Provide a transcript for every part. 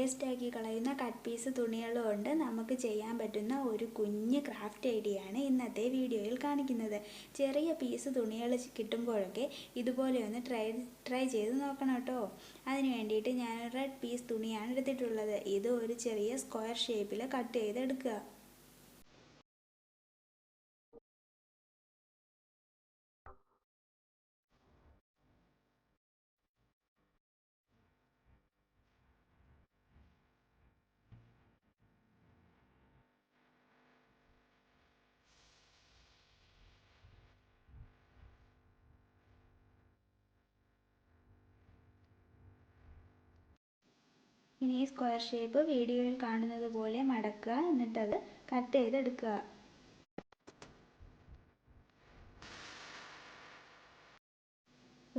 വേസ്റ്റാക്കി കളയുന്ന cut piece തുണികൾ കൊണ്ട് നമുക്ക് ചെയ്യാൻ പറ്റുന്ന ഒരു കുഞ്ഞ് ക്രാഫ്റ്റ് ഐഡിയ ആണ് ഇന്നത്തെ വീഡിയോയിൽ കാണിക്കുന്നത്. ചെറിയ പീസ് തുണികൾ കിട്ടുമ്പോഴൊക്കെ ഇതുപോലെ ഒന്ന് ട്രൈ ചെയ്ത് നോക്കണം കേട്ടോ. അതിന് വേണ്ടിയിട്ട് ഞാൻ റെഡ് പീസ് തുണിയാണ് എടുത്തിട്ടുള്ളത്. ഇത് ഒരു ചെറിയ സ്ക്വയർ ഷേപ്പിൽ കട്ട് ചെയ്തെടുക്കുക. ഇനി ഈ സ്ക്വയർ ഷേപ്പ് വീഡിയോയിൽ കാണുന്നത് പോലെ മടക്കുക, എന്നിട്ടത് കട്ട് ചെയ്തെടുക്കുക.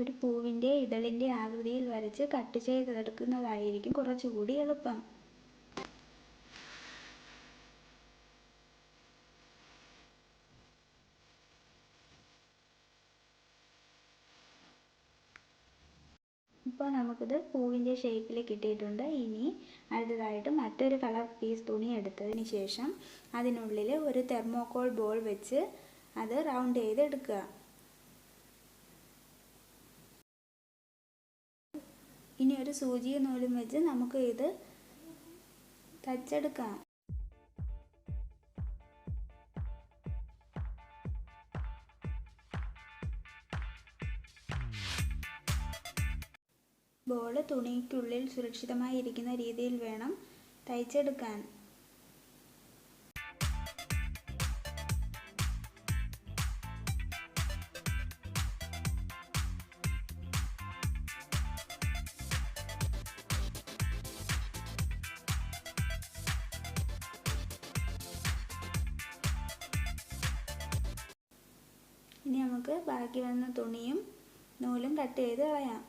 ഒരു പൂവിൻ്റെ ഇതളിൻ്റെ ആകൃതിയിൽ വരച്ച് കട്ട് ചെയ്തെടുക്കുന്നതായിരിക്കും കുറച്ചുകൂടി എളുപ്പം. ഇപ്പോൾ നമുക്കിത് പൂവിൻ്റെ ഷേപ്പിൽ കിട്ടിയിട്ടുണ്ട്. ഇനി അടുത്തതായിട്ട് മറ്റൊരു കളർ പീസ് തുണി എടുത്തതിന് ശേഷം അതിനുള്ളിൽ ഒരു തെർമോക്കോൾ ബോൾ വെച്ച് അത് റൗണ്ട് ചെയ്തെടുക്കുക. ഇനി ഒരു സൂചിയും നൂലും വെച്ച് നമുക്ക് ഇത് തച്ചെടുക്കാം. ബോൾ തുണിക്കുള്ളിൽ സുരക്ഷിതമായി ഇരിക്കുന്ന രീതിയിൽ വേണം തയ്ച്ചെടുക്കാൻ. ഇനി നമുക്ക് ബാക്കി വന്ന തുണിയും നൂലും കട്ട് ചെയ്ത് കളയാം.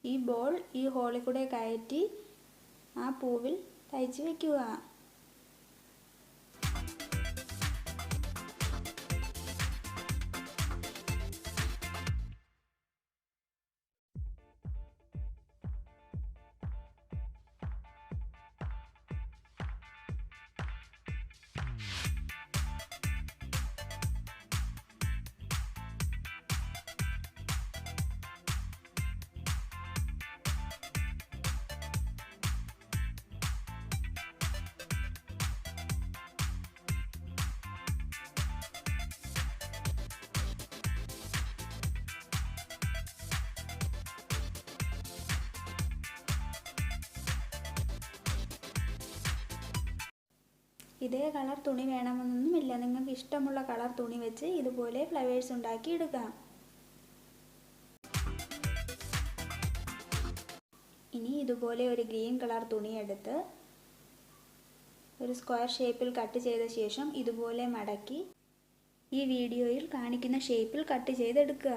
ഈ ബോൾ ഈ ഹോളിൽ കൂടെ കയറ്റി ആ പൂവിൽ തയ്ച്ച് വയ്ക്കുക. ഇതേ കളർ തുണി വേണമെന്നൊന്നുമില്ല. നിങ്ങൾക്ക് ഇഷ്ടമുള്ള കളർ തുണി വെച്ച് ഇതുപോലെ ഫ്ലവേഴ്സ് ഉണ്ടാക്കി എടുക്കാം. ഇനി ഇതുപോലെ ഒരു ഗ്രീൻ കളർ തുണി എടുത്ത് ഒരു സ്ക്വയർ ഷേപ്പിൽ കട്ട് ചെയ്ത ശേഷം ഇതുപോലെ മടക്കി ഈ വീഡിയോയിൽ കാണിക്കുന്ന ഷേപ്പിൽ കട്ട് ചെയ്തെടുക്കുക.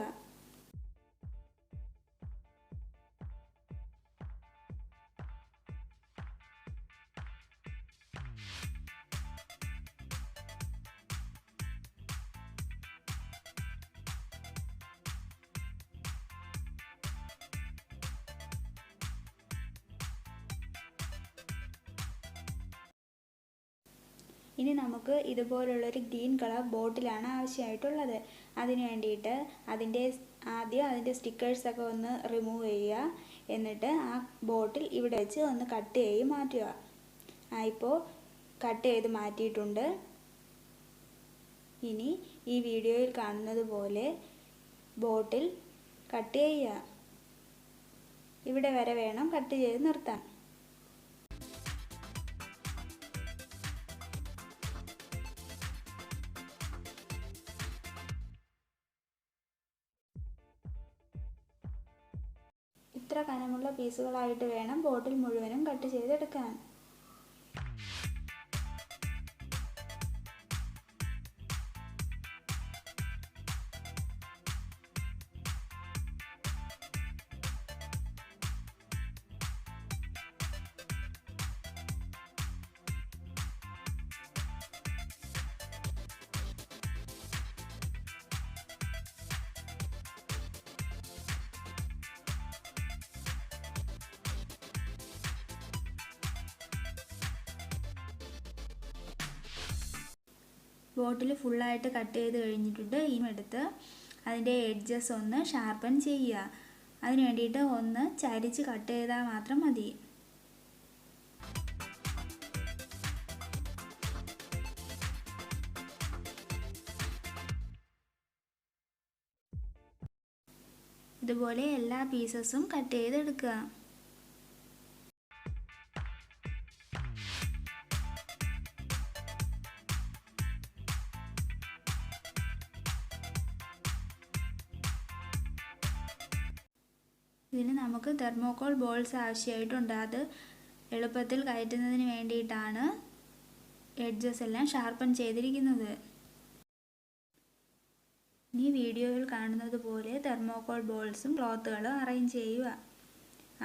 ഇനി നമുക്ക് ഇതുപോലുള്ളൊരു ഗ്രീൻ കളർ ബോട്ടിലാണ് ആവശ്യമായിട്ടുള്ളത്. അതിന് വേണ്ടിയിട്ട് ആദ്യം അതിൻ്റെ സ്റ്റിക്കേഴ്സൊക്കെ ഒന്ന് റിമൂവ് ചെയ്യുക. എന്നിട്ട് ആ ബോട്ടിൽ ഇവിടെ വെച്ച് ഒന്ന് കട്ട് ചെയ്ത് മാറ്റുക. ഇപ്പോൾ കട്ട് ചെയ്ത് മാറ്റിയിട്ടുണ്ട്. ഇനി ഈ വീഡിയോയിൽ കാണുന്നത് പോലെ ബോട്ടിൽ കട്ട് ചെയ്യുക. ഇവിടെ വരെ വേണം കട്ട് ചെയ്ത് നിർത്താൻ. ഇത്ര കനമുള്ള പീസുകളായിട്ട് വേണം ബോട്ടിൽ മുഴുവനും കട്ട് ചെയ്തെടുക്കാൻ. ബോട്ടിൽ ഫുള്ളായിട്ട് കട്ട് ചെയ്ത് കഴിഞ്ഞിട്ടുണ്ട്. ഇനി എടുത്ത് അതിൻ്റെ എഡ്ജസ് ഒന്ന് ഷാർപ്പൻ ചെയ്യുക. അതിന് വേണ്ടിയിട്ട് ഒന്ന് ചരിച്ച് കട്ട് ചെയ്താൽ മാത്രം മതി. ഇതുപോലെ എല്ലാ പീസസും കട്ട് ചെയ്തെടുക്കുക. ഇതിന് നമുക്ക് തെർമോകോൾ ബോൾസ് ആവശ്യമായിട്ടുണ്ട്. അത് എളുപ്പത്തിൽ കയറ്റുന്നതിന് വേണ്ടിയിട്ടാണ് എഡ്ജസ് എല്ലാം ഷാർപ്പൻ ചെയ്തിരിക്കുന്നത്. ഇനി വീഡിയോയിൽ കാണുന്നത് പോലെ തെർമോകോൾ ബോൾസും ക്ലോത്തുകളും അറേഞ്ച് ചെയ്യുക.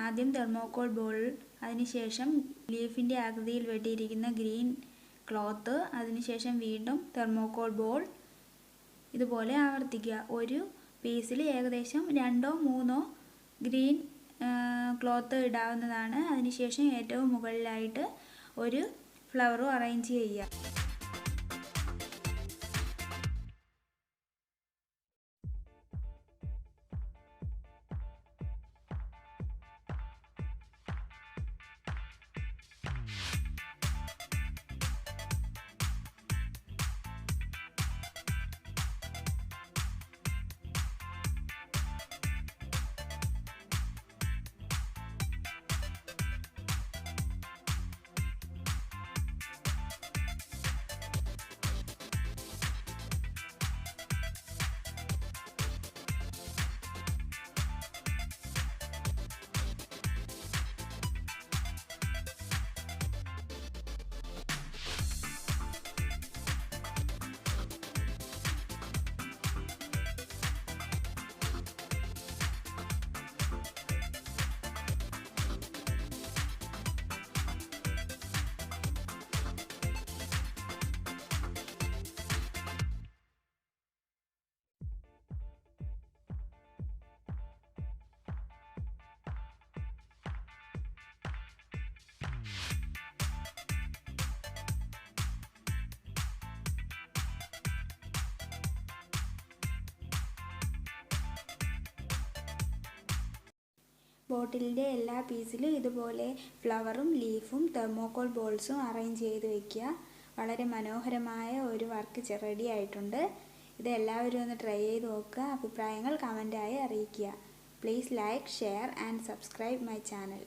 ആദ്യം തെർമോകോൾ ബോൾ, അതിനുശേഷം ലീഫിൻ്റെ ആകൃതിയിൽ വെട്ടിയിരിക്കുന്ന ഗ്രീൻ ക്ലോത്ത്, അതിനുശേഷം വീണ്ടും തെർമോകോൾ ബോൾ. ഇതുപോലെ ആവർത്തിക്കുക. ഒരു പീസിൽ ഏകദേശം 2-3 ഗ്രീൻ ക്ലോത്ത് ഇടാവുന്നതാണ്. അതിനുശേഷം ഏറ്റവും മുകളിലായിട്ട് ഒരു ഫ്ലവറും അറേഞ്ച് ചെയ്യുക. ബോട്ടിലിൻ്റെ എല്ലാ പീസിലും ഇതുപോലെ ഫ്ലവറും ലീഫും തെർമോകോൾ ബോൾസും അറേഞ്ച് ചെയ്ത് വയ്ക്കുക. വളരെ മനോഹരമായ ഒരു വർക്ക് റെഡി ആയിട്ടുണ്ട്. ഇത് എല്ലാവരും ഒന്ന് ട്രൈ ചെയ്ത് നോക്കുക. അഭിപ്രായങ്ങൾ കമൻറ്റായി അറിയിക്കുക. Please like, share and subscribe my channel.